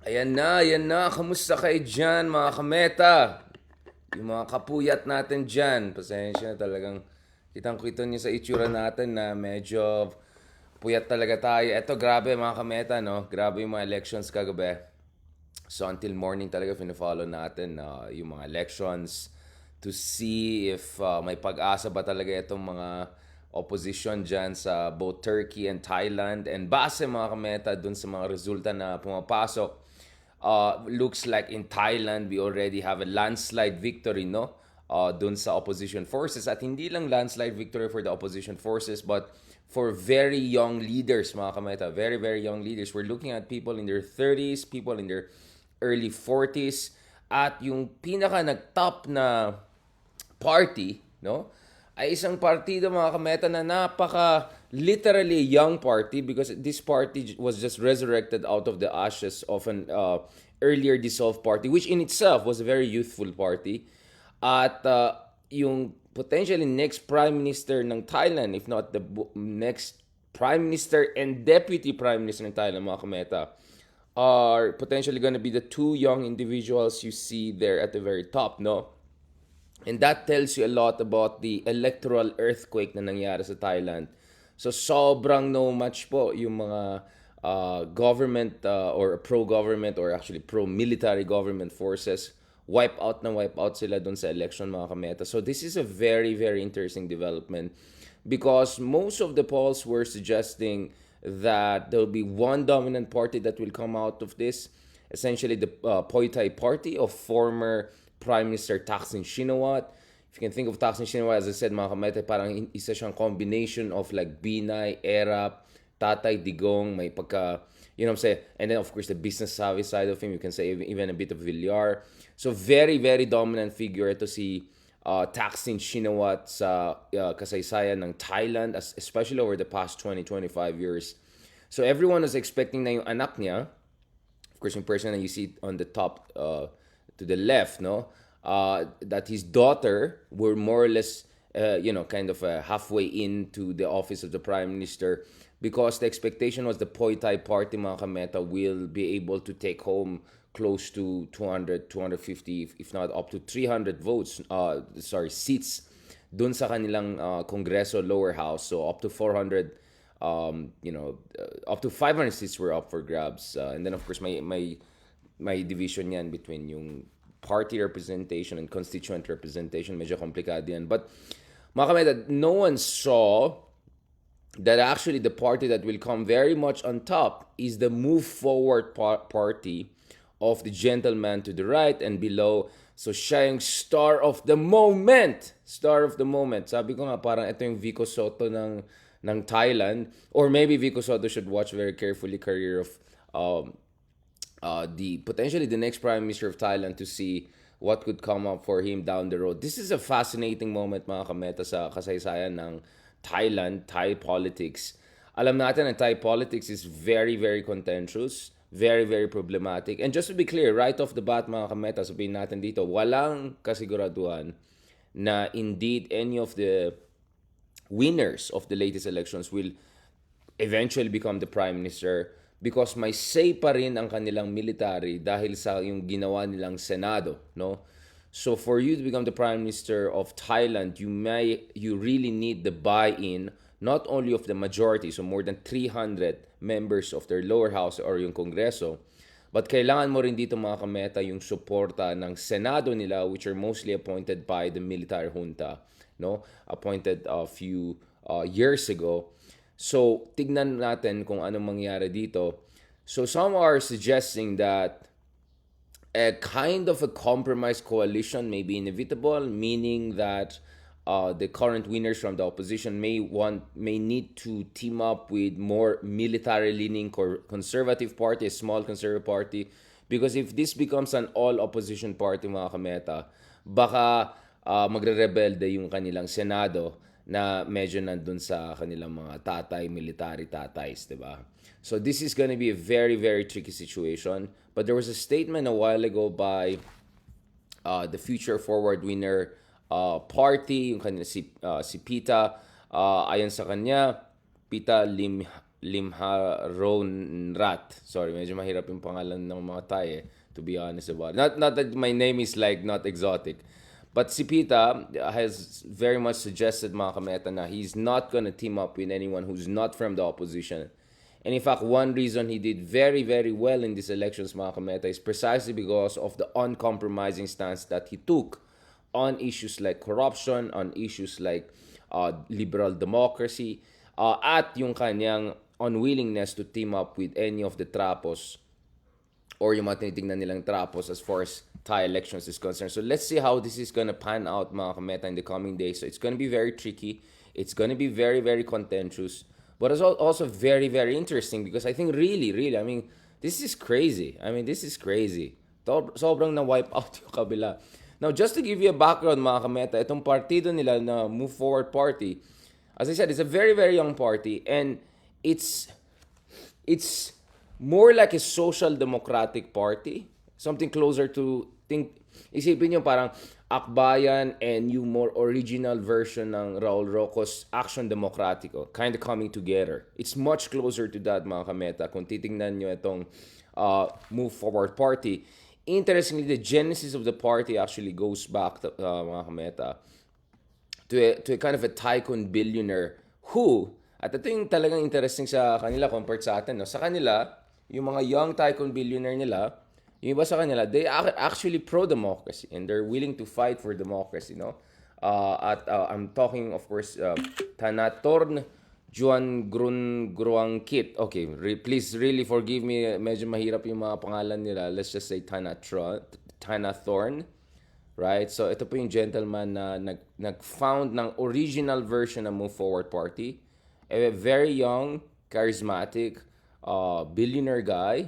Ayan na. Kamusta kayo dyan, mga kameta? Yung mga kapuyat natin dyan. Pasensya na talagang kitang-kita niyo sa itsura natin na medyo puyat talaga tayo. Eto, grabe mga kameta, no? Grabe yung mga elections kagabi. So until morning talaga fina-follow natin yung mga elections to see if may pag-asa ba talaga itong mga opposition dyan sa both Turkey and Thailand. And base mga kameta dun sa mga resulta na pumapasok, looks like in Thailand we already have a landslide victory, no? Dun sa opposition forces. At hindi lang landslide victory for the opposition forces, but for very young leaders, mga kameta. Very, very young leaders. We're looking at people in their 30s, people in their early 40s. At yung pinaka nag-top na party, no? Ay isang partido mga kameta na napaka literally young party because this party was just resurrected out of the ashes of an earlier dissolved party, which in itself was a very youthful party. At yung potentially next prime minister ng Thailand, if not the next prime minister and deputy prime minister ng Thailand, mga kameta, are potentially going to be the two young individuals you see there at the very top, no? And that tells you a lot about the electoral earthquake na nangyari sa Thailand. So sobrang no match po yung mga government or pro-government or actually pro-military government forces. Wipe out sila dun sa election, mga kameta. So this is a very, very interesting development because most of the polls were suggesting that there will be one dominant party that will come out of this. Essentially the Pheu Thai party of former Prime Minister Thaksin Shinawatra. If you can think of Thaksin Shinawatra, as I said, mga kamete, parang isa siyang combination of like Binay, Erap, Tatay Digong, may pagka, you know what I'm saying? And then of course the business savvy side of him, you can say even a bit of Villar. So very, very dominant figure ito si Thaksin Shinawatra sa kasaysayan ng Thailand, especially over the past 20-25 years. So everyone was expecting na yung anak niya, of course yung person that you see on the top to the left, no, that his daughter were more or less, kind of halfway into the office of the prime minister, because the expectation was the Pheu Thai party, mga kameta, will be able to take home close to 200, 250, if not up to 300 seats dun sa kanilang Kongreso lower house. So up to 400, up to 500 seats were up for grabs. And then of course may division yan between yung party representation and constituent representation. Medyo komplikado yan. But, mga kameta, no one saw that actually the party that will come very much on top is the Move Forward party of the gentleman to the right and below. So, siya yung star of the moment. Star of the moment. Sabi ko nga, parang ito yung Vico Soto ng Thailand. Or maybe Vico Soto should watch very carefully career of potentially the next prime minister of Thailand to see what could come up for him down the road. This is a fascinating moment, mga kameta, sa kasaysayan ng Thailand, Thai politics. Alam natin na Thai politics is very, very contentious, very, very problematic. And just to be clear, right off the bat, mga kameta, sabihin natin dito, walang kasiguraduhan na indeed any of the winners of the latest elections will eventually become the prime minister, because may say pa rin ang kanilang military dahil sa yung ginawa nilang Senado, no? So for you to become the Prime Minister of Thailand, you really need the buy-in not only of the majority, so more than 300 members of their lower house or yung Kongreso, but kailangan mo rin dito, mga kameta, yung suporta ng Senado nila, which are mostly appointed by the military junta, no? Appointed a few years ago. So, tignan natin kung anong mangyari dito. So, some are suggesting that a kind of a compromise coalition may be inevitable, meaning that the current winners from the opposition may need to team up with more military-leaning conservative party, a small conservative party, because if this becomes an all-opposition party, mga kameta, baka magre-rebelde yung kanilang Senado na medyo nandun sa kanilang mga military tatays, diba? So this is going to be a very, very tricky situation. But there was a statement a while ago by the Future Forward winner party, yung kanila si Pita. Ayon sa kanya, Pita Limharonrat. Sorry, medyo mahirap yung pangalan ng mga Thai to be honest about it. Not that my name is like not exotic. But si Pita has very much suggested mga kameta na he's not gonna team up with anyone who's not from the opposition. And in fact, one reason he did very, very well in these elections, mga kameta, is precisely because of the uncompromising stance that he took on issues like corruption, on issues like liberal democracy, at yung kanyang unwillingness to team up with any of the trapos or yung mga tinitingnan nilang trapos as far as Thai elections is concerned. So let's see how this is gonna pan out, mga kameta, in the coming days. So it's gonna be very tricky. It's gonna be very, very contentious. But it's also very, very interesting because I think really, really, I mean, this is crazy. I mean, this is crazy. Sobrang na-wipe out yung kabila. Now, just to give you a background, mga kameta, itong partido nila na Move Forward Party, as I said, it's a very, very young party and it's more like a social democratic party. Something closer to, isipin nyo parang Akbayan and yung more original version ng Raul Roco's Action Democratico kind of coming together. It's much closer to that, mga kameta, kung titingnan nyo itong Move Forward Party. Interestingly, the genesis of the party actually goes back to, mga kameta, to a kind of a tycoon billionaire who, at ito yung talagang interesting sa kanila compared sa atin, no? Sa kanila, yung mga young tycoon billionaire nila, yung iba sa kanila, they are actually pro-democracy and they're willing to fight for democracy, no? I'm talking, of course, Thanatorn Juan Gruangkit. Okay, please really forgive me. Medyo mahirap yung mga pangalan nila. Let's just say Thanathorn. Right? So, ito po yung gentleman na nag-found ng original version ng Move Forward Party. A very young, charismatic, billionaire guy.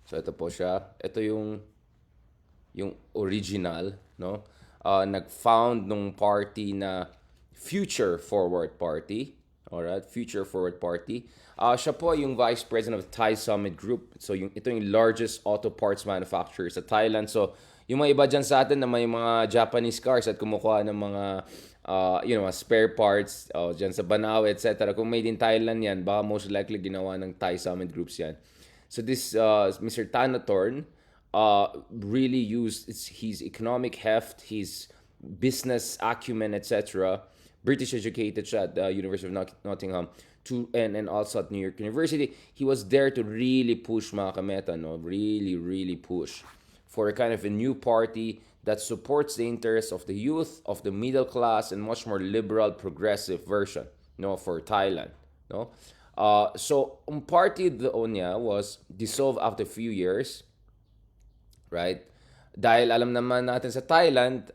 So, ito po siya. Ito yung original, no? Nag-found nung party na Future Forward Party. Alright? Future Forward Party. Siya po yung Vice President of Thai Summit Group. So, ito yung largest auto parts manufacturer sa Thailand. So, yung mga iba dyan sa atin na may mga Japanese cars at kumukuha ng mga spare parts dyan sa Banao, etc. Kung made in Thailand yan, baka most likely ginawa ng Thai Summit Groups yan. So, this Mr. Thanatorn really used his economic heft, his business acumen, etc. British educated siya at the University of Nottingham and also at New York University. He was there to really push mga kameta, no? Really, really push for a kind of a new party that supports the interests of the youth, of the middle class, and much more liberal, progressive version, no, for Thailand, no? So, party doon niya was dissolved after a few years, right? Dahil alam naman natin sa Thailand,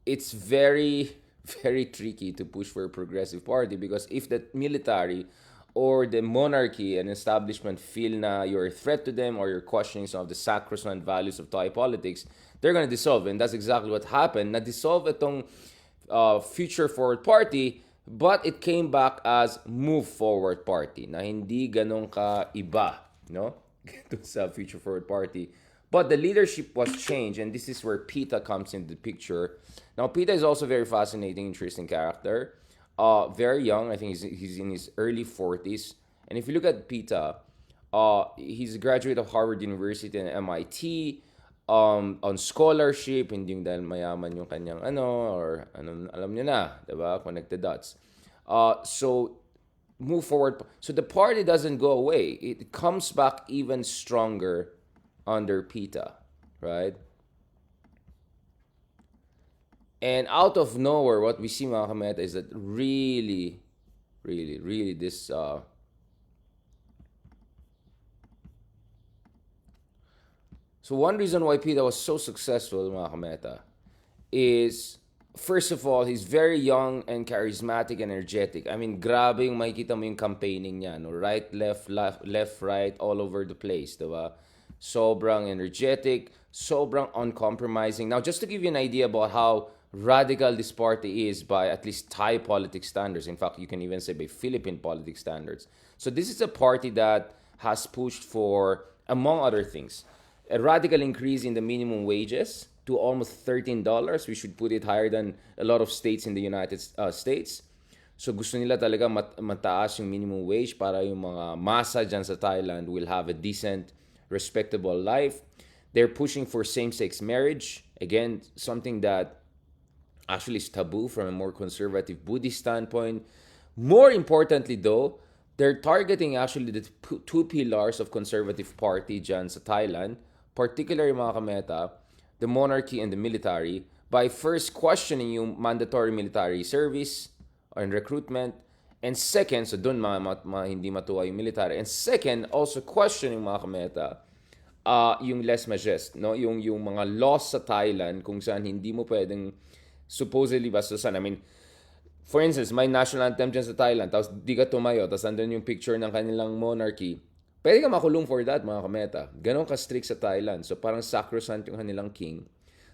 it's very, very tricky to push for a progressive party because if the military or the monarchy and establishment feel na you're a threat to them or you're questioning some of the sacrosanct values of Thai politics, they're gonna dissolve. And that's exactly what happened. Na-dissolve itong Future Forward Party, but it came back as Move Forward Party na hindi ganun ka iba, no? Sa Future Forward Party. But the leadership was changed, and this is where Pita comes into the picture. Now, Pita is also very fascinating, interesting character. Very young. I think he's in his early 40s. And if you look at Pita, he's a graduate of Harvard University and MIT on scholarship. Hindi yung dahil mayaman yung kanyang or alam niyo na, diba? Connect the dots. So, move forward. So, the party doesn't go away. It comes back even stronger under Pita, right? And out of nowhere, what we see, mga kameta, is that really, really, really this So one reason why Pita was so successful, mga kameta, is first of all, he's very young and charismatic and energetic. I mean, grabe yung makikita mo yung campaigning niya, no? Right, left, right, all over the place, diba? Sobrang energetic, sobrang uncompromising. Now, just to give you an idea about how radical this party is by at least Thai politics standards. In fact, you can even say by Philippine politics standards. So this is a party that has pushed for, among other things, a radical increase in the minimum wages to almost $13. We should put it higher than a lot of states in the United States. So gusto nila talaga mataas yung minimum wage para yung mga masa dyan sa Thailand will have a decent, respectable life. They're pushing for same-sex marriage. Again, something that actually is taboo from a more conservative Buddhist standpoint. More importantly though, they're targeting actually the two pillars of conservative party dyan sa Thailand, particularly mga kameta, the monarchy and the military, by first questioning yung mandatory military service and recruitment, and second, so dun hindi matuwa yung military, and second, also questioning mga kameta, yung les majest, no? Yung mga laws sa Thailand kung saan hindi mo pwedeng supposedly bastusan. I mean, for instance, may national anthem dyan sa Thailand, tapos di ka tumayo, tapos nandun yung picture ng kanilang monarchy. Pwede ka makulong for that, mga kameta. Ganon ka-strict sa Thailand. So parang sacrosanct yung kanilang king.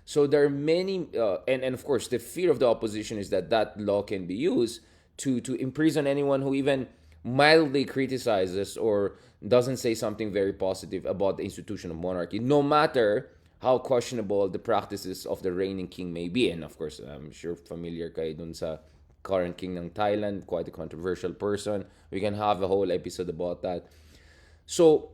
So there are many, and of course, the fear of the opposition is that that law can be used to imprison anyone who even mildly criticizes or doesn't say something very positive about the institution of monarchy, no matter how questionable the practices of the reigning king may be. And of course, I'm sure familiar kayo dun sa current king ng Thailand, quite a controversial person. We can have a whole episode about that. So,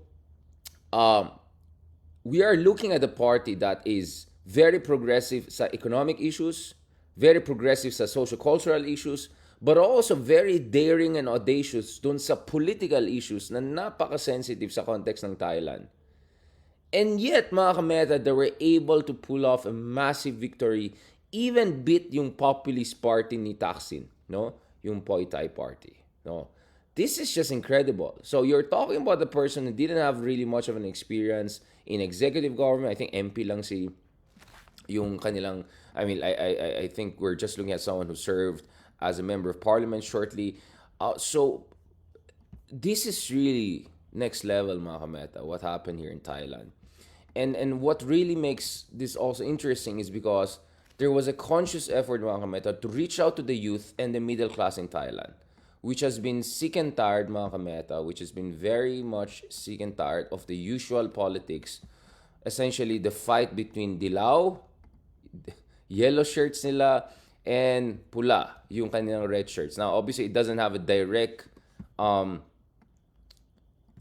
we are looking at a party that is very progressive sa economic issues, very progressive sa socio-cultural issues, but also very daring and audacious dun sa political issues na napaka-sensitive sa context ng Thailand. And yet, mga kameta, they were able to pull off a massive victory, even beat yung populist party ni Thaksin, no? Yung Poi Thai party, no? This is just incredible. So you're talking about the person who didn't have really much of an experience in executive government. I think MP lang si yung kanilang, I mean, I think we're just looking at someone who served as a member of parliament shortly. So this is really next level, mga kameta, what happened here in Thailand. And what really makes this also interesting is because there was a conscious effort, mga kameta, to reach out to the youth and the middle class in Thailand, which has been sick and tired, mga kameta, which has been very much sick and tired of the usual politics. Essentially, the fight between Dilaw, yellow shirts nila, and pula, yung kanilang red shirts. Now, obviously, it doesn't have a direct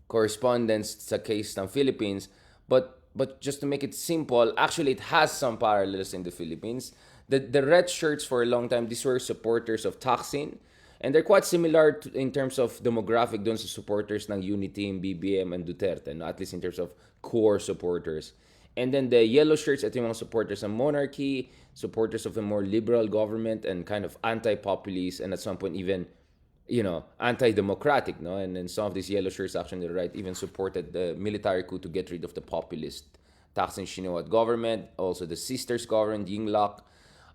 correspondence sa case ng Philippines, but just to make it simple, actually, it has some parallels in the Philippines. The red shirts, for a long time, these were supporters of Thaksin, and they're quite similar in terms of demographic dun sa supporters ng Uniteam, BBM, and Duterte, no? At least in terms of core supporters. And then the yellow shirts, ito yung mga supporters ng monarchy, supporters of a more liberal government, and kind of anti-populist, and at some point even, anti-democratic, no? And then some of these yellow shirts, actually, the right, even supported the military coup to get rid of the populist Thaksin Shinawatra government, also the sisters government, Yingluck.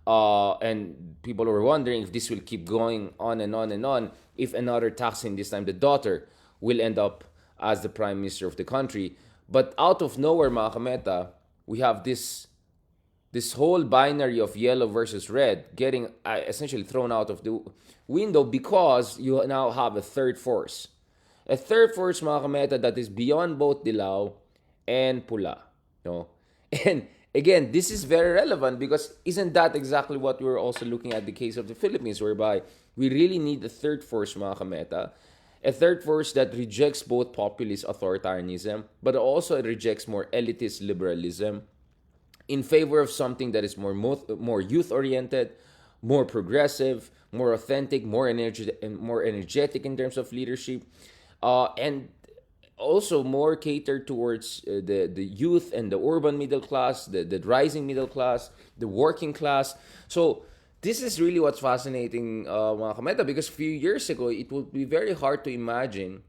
And people were wondering if this will keep going on and on and on, if another Thaksin, this time the daughter, will end up as the prime minister of the country. But out of nowhere, mga kameta, we have this whole binary of yellow versus red getting essentially thrown out of the window because you now have a third force. A third force, mga kameta, that is beyond both Dilaw and Pula. No? And again, this is very relevant because isn't that exactly what we were also looking at the case of the Philippines, whereby we really need a third force, mga kameta, a third force that rejects both populist authoritarianism, but also rejects more elitist liberalism in favor of something that is more youth-oriented, more progressive, more authentic, more energetic in terms of leadership, and also more catered towards the youth and the urban middle class, the rising middle class, the working class. So this is really what's fascinating, mga kameta, because a few years ago, it would be very hard to imagine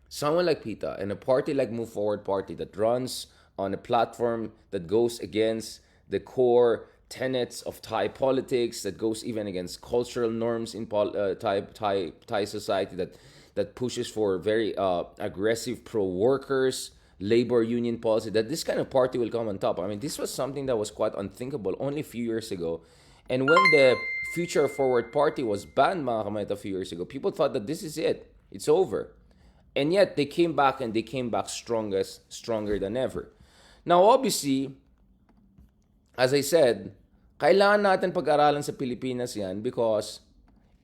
someone like PITA and a party like Move Forward Party that runs on a platform that goes against the core tenets of Thai politics, that goes even against cultural norms in Thai society, that pushes for very aggressive pro-workers, labor union policy, that this kind of party will come on top. I mean, this was something that was quite unthinkable only a few years ago. And when the Future Forward Party was banned, mga kameta, a few years ago, people thought that this is it. It's over. And yet, they came back, and they came back stronger than ever. Now, obviously, as I said, kailangan natin pag-aralan sa Pilipinas yan because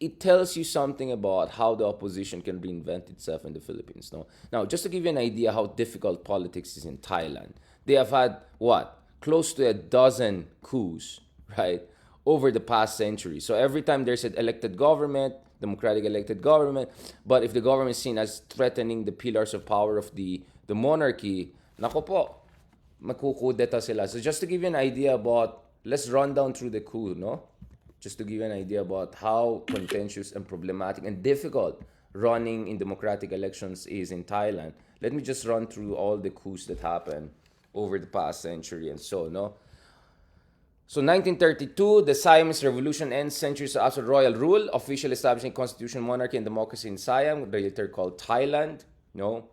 it tells you something about how the opposition can reinvent itself in the Philippines. No, now just to give you an idea how difficult politics is in Thailand, they have had what, close to a dozen coups, right, over the past century. So every time there's an elected government, democratic elected government, but if the government is seen as threatening the pillars of power of the monarchy, nako po, magkukudeta sila. So just to give you an idea about, let's run down through the coup, no? Just to give you an idea about how contentious and problematic and difficult running in democratic elections is in Thailand. Let me just run through all the coups that happened over the past century and so, no? So 1932, the Siamese Revolution ends centuries of absolute royal rule, officially establishing constitutional monarchy and democracy in Siam, later called Thailand, no?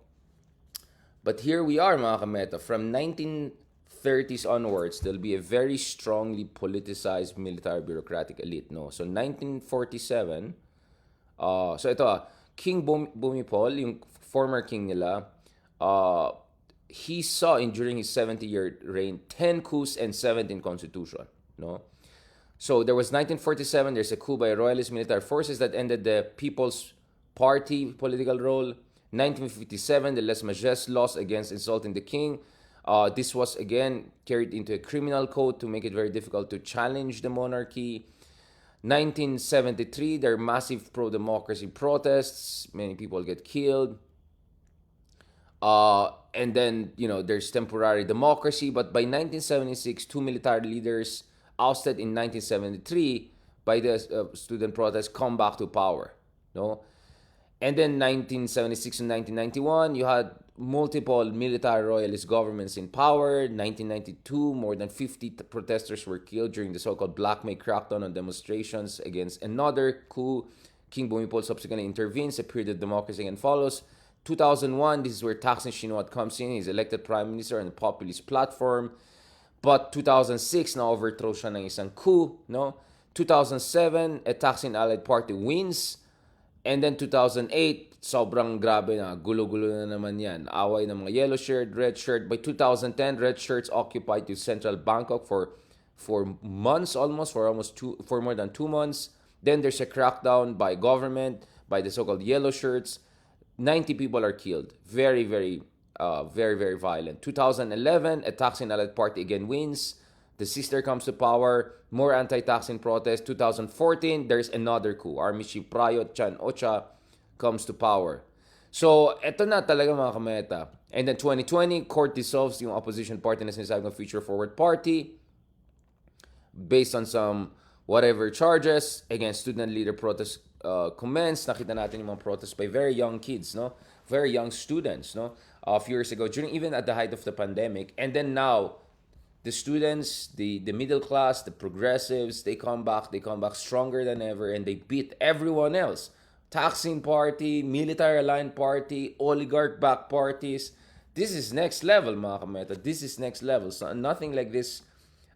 But here we are, mga kameta. From 1930s onwards, there'll be a very strongly politicized military bureaucratic elite, no? So 1947, so ito, King Bhumipol, yung former king nila, he saw during his 70-year reign 10 coups and 17 constitution, no? So there was 1947, there's a coup by royalist military forces that ended the People's Party political role. 1957, the Les Majestés laws against insulting the king. This was again carried into a criminal code to make it very difficult to challenge the monarchy. 1973, there are massive pro-democracy protests. Many people get killed. And then, there's temporary democracy. But by 1976, two military leaders ousted in 1973 by the student protests come back to power. No? And then 1976 and 1991, you had multiple military royalist governments in power. 1992, more than 50 protesters were killed during the so-called Black May crackdown on demonstrations against another coup. King Bhumipol subsequently intervenes. A period of democracy and follows. 2001, this is where Thaksin Shinawatra comes in. He's elected prime minister on a populist platform. But 2006, na-overthrow siya ng isang coup. No? 2007, a Thaksin allied party wins. And then 2008, sobrang grabe na. Gulo-gulo na naman yan. Away ng mga yellow shirt, red shirt. By 2010, red shirts occupied the central Bangkok for months almost, for more than 2 months. Then there's a crackdown by government, by the so-called yellow shirts. 90 people are killed. Very, very, very violent. 2011, a Thaksin allied party again wins. The sister comes to power. More anti-Thaksin protests. 2014, there's another coup. Army Chief Prayut Chan-Ocha comes to power. So, eto na talaga mga kameta. And then 2020, court dissolves yung opposition party na sinasabi ng Future Forward Party based on some whatever charges against student leader protests commenced. Nakita natin yung mga protests by very young kids, no? Very young students, no? A few years ago, even at the height of the pandemic. And then now, the students, the middle class, the progressives, they come back stronger than ever, and they beat everyone else. Thaksin party, military-aligned party, oligarch-backed parties. This is next level, mga kameta. This is next level. So nothing like this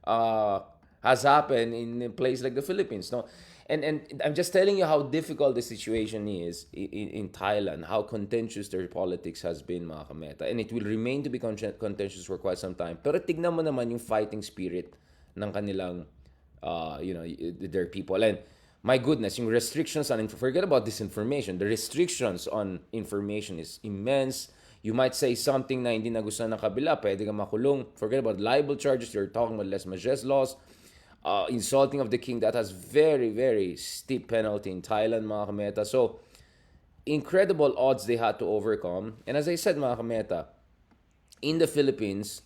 has happened in a place like the Philippines, no? And I'm just telling you how difficult the situation is in Thailand, how contentious their politics has been, mga kameta. And it will remain to be contentious for quite some time. Pero tignan mo naman yung fighting spirit ng kanilang, their people. And my goodness, yung restrictions on, forget about disinformation. The restrictions on information is immense. You might say something na hindi nagustuhan ng kabila, pwede kang makulong. Forget about libel charges. You're talking about Les Majestés laws. Insulting of the king, that has very, very steep penalty in Thailand, mga kameta. So, incredible odds they had to overcome. And as I said, mga kameta, in the Philippines,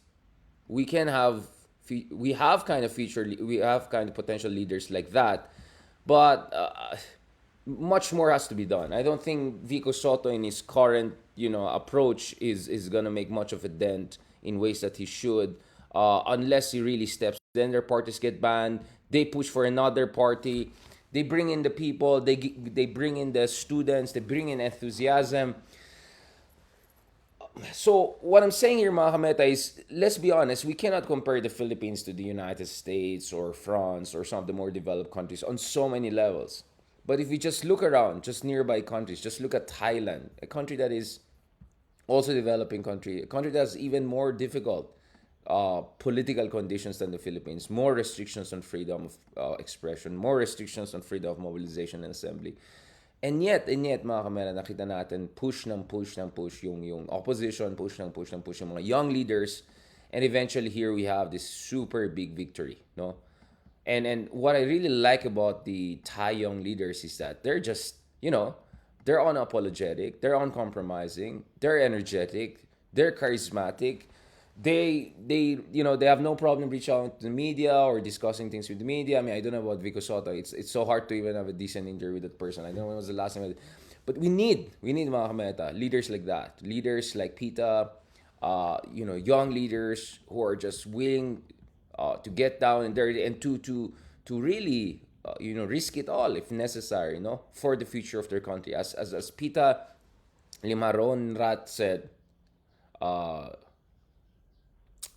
we have kind of potential leaders like that, but much more has to be done. I don't think Vico Soto in his current, approach is gonna make much of a dent in ways that he should, unless he really steps. Then their parties get banned. They push for another party. They bring in the people. They bring in the students. They bring in enthusiasm. So what I'm saying here, mga kameta, is, let's be honest, we cannot compare the Philippines to the United States or France or some of the more developed countries on so many levels. But if we just look around, just nearby countries, just look at Thailand, a country that is also a developing country, a country that's even more difficult political conditions than the Philippines, more restrictions on freedom of expression, more restrictions on freedom of mobilization and assembly. And yet, mga kamera, nakita natin, push yung opposition, push yung mga young leaders, and eventually here we have this super big victory, no? And what I really like about the Thai young leaders is that they're just, they're unapologetic, they're uncompromising, they're energetic, they're charismatic. They have no problem reaching out to the media or discussing things with the media. I mean, I don't know about Vico Soto. It's so hard to even have a decent interview with that person. I don't know when was the last time. But we need mga kameta, leaders like that, leaders like Pita, young leaders who are just willing to get down and dirty and to really risk it all if necessary, for the future of their country. As Pita Limaron Rat said,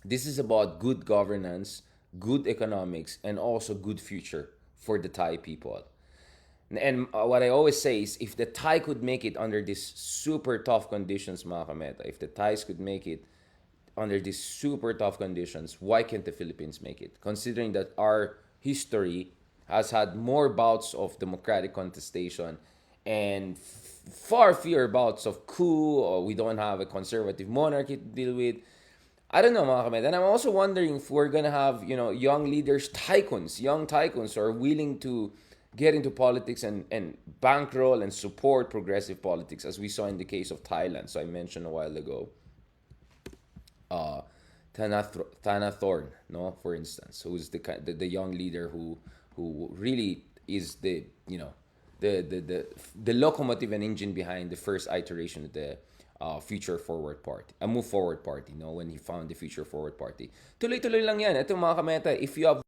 this is about good governance, good economics, and also good future for the Thai people. And what I always say is, if the Thai could make it under these super tough conditions, mga kameta, if the Thais could make it under these super tough conditions, why can't the Philippines make it? Considering that our history has had more bouts of democratic contestation and far fewer bouts of coup, or we don't have a conservative monarchy to deal with. I don't know, mga kamed. And I'm also wondering if we're gonna have, young leaders, young tycoons who are willing to get into politics and bankroll and support progressive politics, as we saw in the case of Thailand. So I mentioned a while ago, Thana Thorn, no, for instance, who's the young leader who really is the locomotive and engine behind the first iteration of the Future Forward Party, a Move Forward Party, when he found the Future Forward Party. Tuloy-tuloy lang yan. Ito mga kameta, if you have